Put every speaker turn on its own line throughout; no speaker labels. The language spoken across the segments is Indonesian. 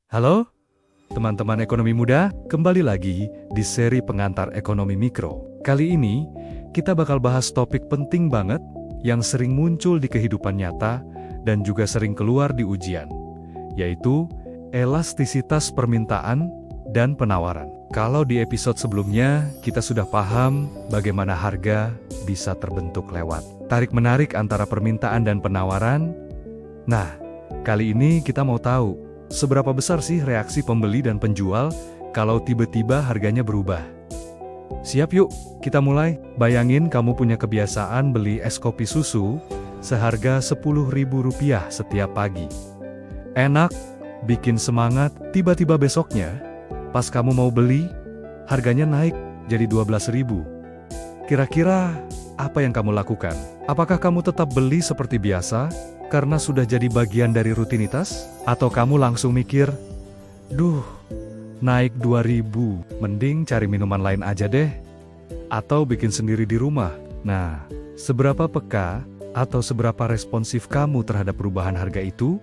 Halo, teman-teman ekonomi muda, kembali lagi di seri pengantar ekonomi mikro. Kali ini, kita bakal bahas topik penting banget yang sering muncul di kehidupan nyata dan juga sering keluar di ujian, yaitu elastisitas permintaan dan penawaran. Kalau di episode sebelumnya, kita sudah paham bagaimana harga bisa terbentuk lewat tarik-menarik antara permintaan dan penawaran. Nah, kali ini kita mau tahu, seberapa besar sih reaksi pembeli dan penjual kalau tiba-tiba harganya berubah? Siap yuk, kita mulai. Bayangin kamu punya kebiasaan beli es kopi susu seharga Rp10.000 setiap pagi. Enak, bikin semangat, tiba-tiba besoknya, pas kamu mau beli, harganya naik jadi Rp12.000. Kira-kira apa yang kamu lakukan? Apakah kamu tetap beli seperti biasa karena sudah jadi bagian dari rutinitas? Atau kamu langsung mikir, duh, naik 2.000, mending cari minuman lain aja deh. Atau bikin sendiri di rumah. Nah, seberapa peka atau seberapa responsif kamu terhadap perubahan harga itu?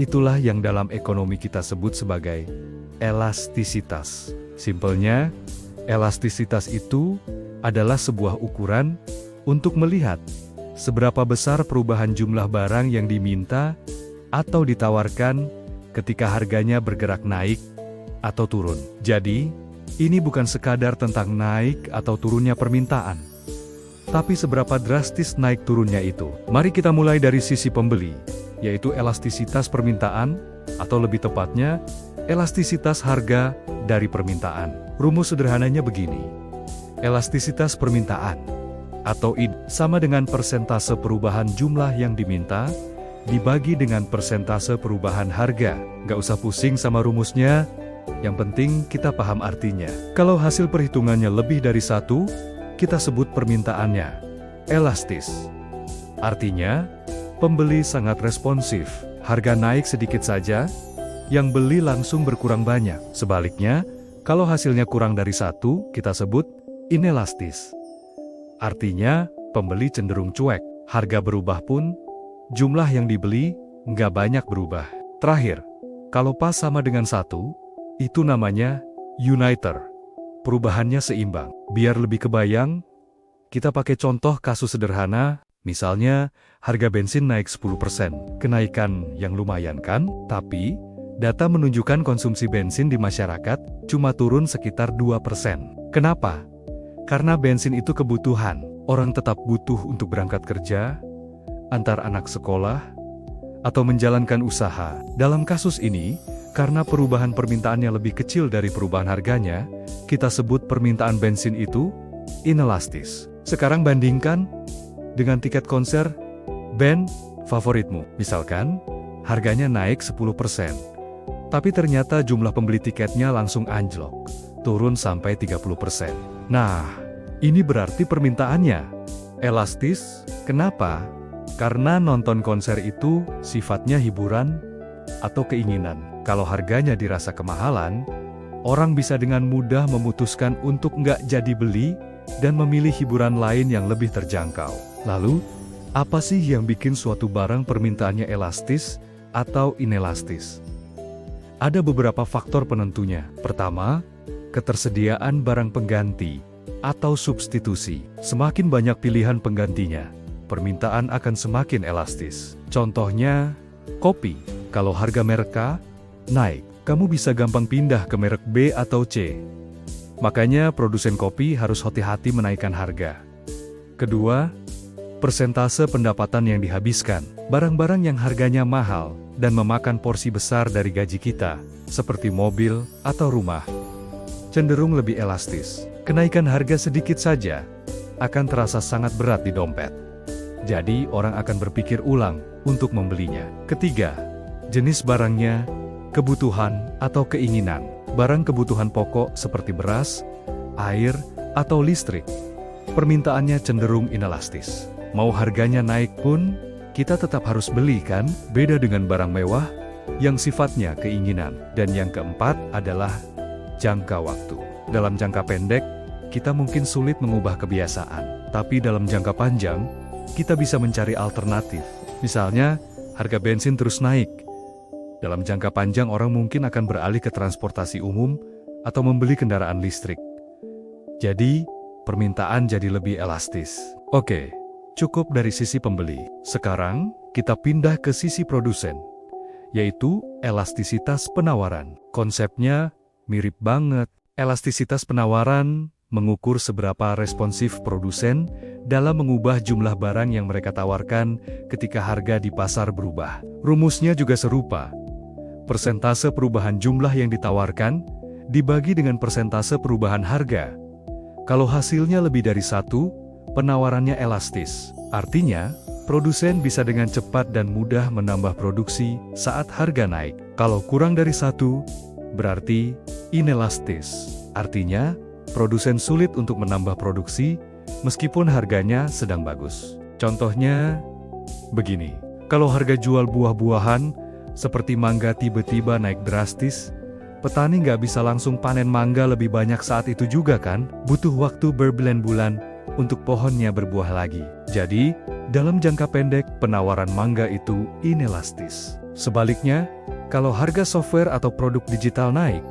Itulah yang dalam ekonomi kita sebut sebagai elastisitas. Simpelnya, elastisitas itu adalah sebuah ukuran untuk melihat seberapa besar perubahan jumlah barang yang diminta atau ditawarkan ketika harganya bergerak naik atau turun. Jadi, ini bukan sekadar tentang naik atau turunnya permintaan, tapi seberapa drastis naik turunnya itu. Mari kita mulai dari sisi pembeli, yaitu elastisitas permintaan, atau lebih tepatnya, elastisitas harga dari permintaan. Rumus sederhananya begini. Elastisitas permintaan atau ID sama dengan persentase perubahan jumlah yang diminta dibagi dengan persentase perubahan harga. Nggak usah pusing sama rumusnya, yang penting kita paham artinya. Kalau hasil perhitungannya lebih dari 1, kita sebut permintaannya elastis. Artinya, pembeli sangat responsif. Harga naik sedikit saja, yang beli langsung berkurang banyak. Sebaliknya, kalau hasilnya kurang dari 1, kita sebut inelastis. Artinya, pembeli cenderung cuek. Harga berubah pun, jumlah yang dibeli nggak banyak berubah. Terakhir, kalau pas sama dengan 1, itu namanya uniter. Perubahannya seimbang. Biar lebih kebayang, kita pakai contoh kasus sederhana, misalnya harga bensin naik 10%. Kenaikan yang lumayan kan? Tapi, data menunjukkan konsumsi bensin di masyarakat cuma turun sekitar 2%. Kenapa? Karena bensin itu kebutuhan. Orang tetap butuh untuk berangkat kerja, antar anak sekolah, atau menjalankan usaha. Dalam kasus ini, karena perubahan permintaannya lebih kecil dari perubahan harganya, kita sebut permintaan bensin itu inelastis. Sekarang bandingkan dengan tiket konser band favoritmu. Misalkan, harganya naik 10%. Tapi ternyata jumlah pembeli tiketnya langsung anjlok, turun sampai 30%. Nah, ini berarti permintaannya elastis. Kenapa? Karena nonton konser itu sifatnya hiburan atau keinginan. Kalau harganya dirasa kemahalan, orang bisa dengan mudah memutuskan untuk nggak jadi beli dan memilih hiburan lain yang lebih terjangkau. Lalu, apa sih yang bikin suatu barang permintaannya elastis atau inelastis? Ada beberapa faktor penentunya. Pertama, ketersediaan barang pengganti atau substitusi. Semakin banyak pilihan penggantinya, permintaan akan semakin elastis. Contohnya, kopi. Kalau harga merek A naik, kamu bisa gampang pindah ke merek B atau C. Makanya produsen kopi harus hati-hati menaikkan harga. Kedua, persentase pendapatan yang dihabiskan. Barang-barang yang harganya mahal dan memakan porsi besar dari gaji kita, seperti mobil atau rumah, cenderung lebih elastis. Kenaikan harga sedikit saja akan terasa sangat berat di dompet. Jadi orang akan berpikir ulang untuk membelinya. Ketiga, jenis barangnya, kebutuhan atau keinginan. Barang kebutuhan pokok seperti beras, air, atau listrik, permintaannya cenderung inelastis. Mau harganya naik pun, kita tetap harus beli kan? Beda dengan barang mewah yang sifatnya keinginan. Dan yang keempat adalah jangka waktu. Dalam jangka pendek, kita mungkin sulit mengubah kebiasaan. Tapi dalam jangka panjang, kita bisa mencari alternatif. Misalnya, harga bensin terus naik, Dalam jangka panjang orang mungkin akan beralih ke transportasi umum atau membeli kendaraan listrik. Jadi, permintaan jadi lebih elastis. Oke, cukup dari sisi pembeli. Sekarang, kita pindah ke sisi produsen, yaitu elastisitas penawaran. Konsepnya mirip banget. Elastisitas penawaran mengukur seberapa responsif produsen dalam mengubah jumlah barang yang mereka tawarkan ketika harga di pasar berubah. Rumusnya juga serupa. Persentase perubahan jumlah yang ditawarkan dibagi dengan persentase perubahan harga. Kalau hasilnya lebih dari 1, penawarannya elastis. Artinya, produsen bisa dengan cepat dan mudah menambah produksi saat harga naik. Kalau kurang dari 1, berarti inelastis. Artinya, produsen sulit untuk menambah produksi meskipun harganya sedang bagus. Contohnya, begini. Kalau harga jual buah-buahan seperti mangga tiba-tiba naik drastis, petani nggak bisa langsung panen mangga lebih banyak saat itu juga kan? Butuh waktu berbulan-bulan untuk pohonnya berbuah lagi. Jadi, dalam jangka pendek, penawaran mangga itu inelastis. Sebaliknya, kalau harga software atau produk digital naik,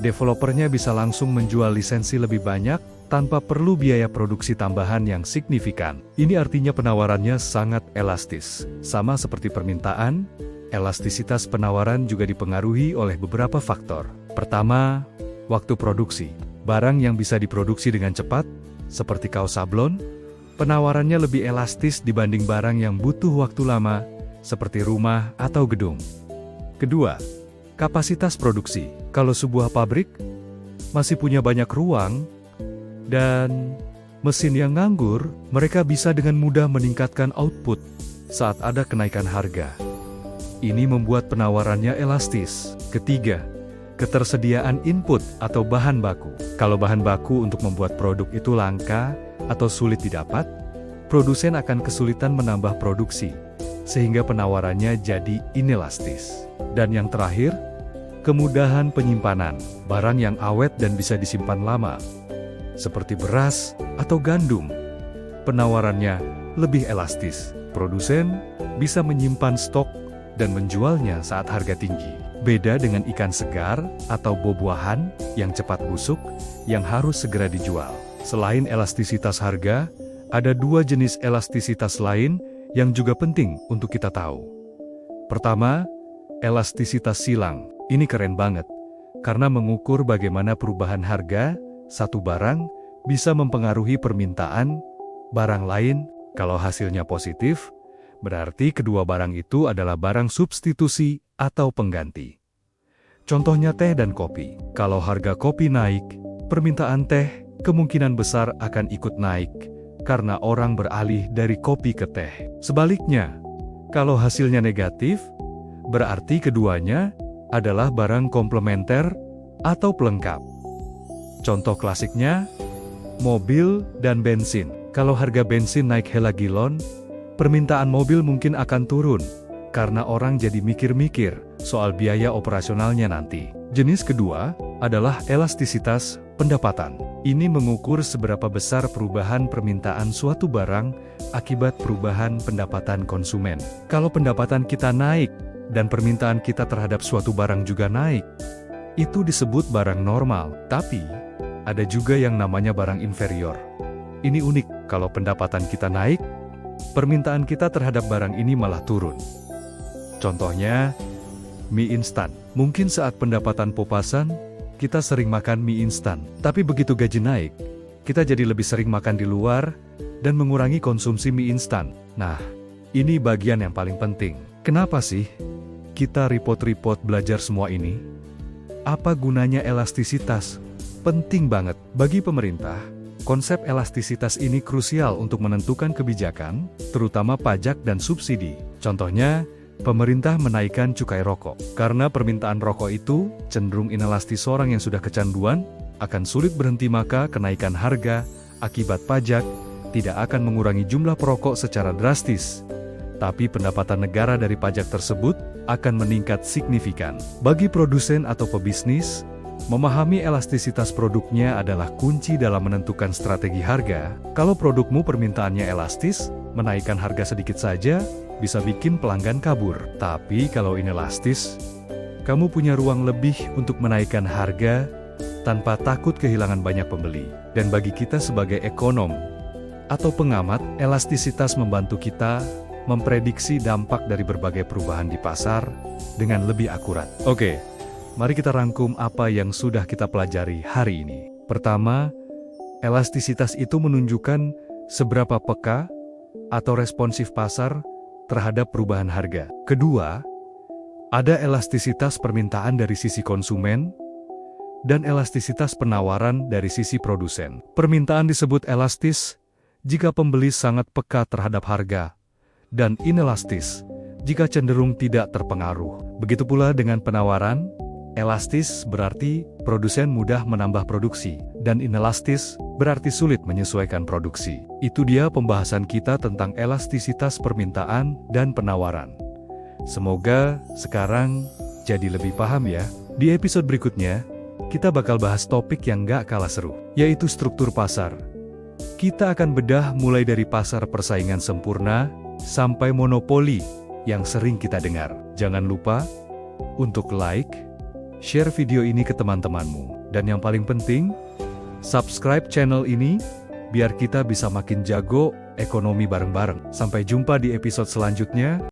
developernya bisa langsung menjual lisensi lebih banyak tanpa perlu biaya produksi tambahan yang signifikan. Ini artinya penawarannya sangat elastis. Sama seperti permintaan, elastisitas penawaran juga dipengaruhi oleh beberapa faktor. Pertama, waktu produksi. Barang yang bisa diproduksi dengan cepat, seperti kaos sablon, penawarannya lebih elastis dibanding barang yang butuh waktu lama, seperti rumah atau gedung. Kedua, kapasitas produksi. Kalau sebuah pabrik masih punya banyak ruang dan mesin yang nganggur, mereka bisa dengan mudah meningkatkan output saat ada kenaikan harga. Ini membuat penawarannya elastis. Ketiga, ketersediaan input atau bahan baku. Kalau bahan baku untuk membuat produk itu langka atau sulit didapat, produsen akan kesulitan menambah produksi, sehingga penawarannya jadi inelastis. Dan yang terakhir, kemudahan penyimpanan. Barang yang awet dan bisa disimpan lama, seperti beras atau gandum, penawarannya lebih elastis. Produsen bisa menyimpan stok dan menjualnya saat harga tinggi. Beda dengan ikan segar atau buah-buahan yang cepat busuk yang harus segera dijual. Selain elastisitas harga, ada 2 jenis elastisitas lain yang juga penting untuk kita tahu. Pertama, elastisitas silang. Ini keren banget, karena mengukur bagaimana perubahan harga satu barang bisa mempengaruhi permintaan barang lain. Kalau hasilnya positif, berarti kedua barang itu adalah barang substitusi atau pengganti. Contohnya teh dan kopi. Kalau harga kopi naik, permintaan teh kemungkinan besar akan ikut naik karena orang beralih dari kopi ke teh. Sebaliknya, kalau hasilnya negatif, berarti keduanya adalah barang komplementer atau pelengkap. Contoh klasiknya, mobil dan bensin. Kalau harga bensin naik helagilon, permintaan mobil mungkin akan turun, karena orang jadi mikir-mikir soal biaya operasionalnya nanti. Jenis kedua adalah elastisitas pendapatan. Ini mengukur seberapa besar perubahan permintaan suatu barang akibat perubahan pendapatan konsumen. Kalau pendapatan kita naik, dan permintaan kita terhadap suatu barang juga naik, itu disebut barang normal. Tapi, ada juga yang namanya barang inferior. Ini unik, kalau pendapatan kita naik, permintaan kita terhadap barang ini malah turun. Contohnya, mie instan. Mungkin saat pendapatan pas-pasan, kita sering makan mie instan. Tapi begitu gaji naik, kita jadi lebih sering makan di luar dan mengurangi konsumsi mie instan. Nah, ini bagian yang paling penting. Kenapa sih kita repot-repot belajar semua ini? Apa gunanya elastisitas? Penting banget bagi pemerintah. Konsep elastisitas ini krusial untuk menentukan kebijakan, terutama pajak dan subsidi. Contohnya, pemerintah menaikkan cukai rokok. Karena permintaan rokok itu cenderung inelastis, orang yang sudah kecanduan akan sulit berhenti, maka kenaikan harga akibat pajak tidak akan mengurangi jumlah perokok secara drastis. Tapi pendapatan negara dari pajak tersebut akan meningkat signifikan. Bagi produsen atau pebisnis, Memahami elastisitas produknya adalah kunci dalam menentukan strategi harga. Kalau produkmu permintaannya elastis, menaikkan harga sedikit saja bisa bikin pelanggan kabur. Tapi kalau inelastis, kamu punya ruang lebih untuk menaikkan harga tanpa takut kehilangan banyak pembeli. Dan bagi kita sebagai ekonom atau pengamat, elastisitas membantu kita memprediksi dampak dari berbagai perubahan di pasar dengan lebih akurat. Oke, mari kita rangkum apa yang sudah kita pelajari hari ini. Pertama, elastisitas itu menunjukkan seberapa peka atau responsif pasar terhadap perubahan harga. Kedua, ada elastisitas permintaan dari sisi konsumen dan elastisitas penawaran dari sisi produsen. Permintaan disebut elastis jika pembeli sangat peka terhadap harga, dan inelastis jika cenderung tidak terpengaruh. Begitu pula dengan penawaran, elastis berarti produsen mudah menambah produksi, dan inelastis berarti sulit menyesuaikan produksi. Itu dia pembahasan kita tentang elastisitas permintaan dan penawaran. Semoga sekarang jadi lebih paham ya. Di episode berikutnya, kita bakal bahas topik yang gak kalah seru, yaitu struktur pasar. Kita akan bedah mulai dari pasar persaingan sempurna sampai monopoli yang sering kita dengar. Jangan lupa untuk like, share video ini ke teman-temanmu. Dan yang paling penting, subscribe channel ini biar kita bisa makin jago ekonomi bareng-bareng. Sampai jumpa di episode selanjutnya.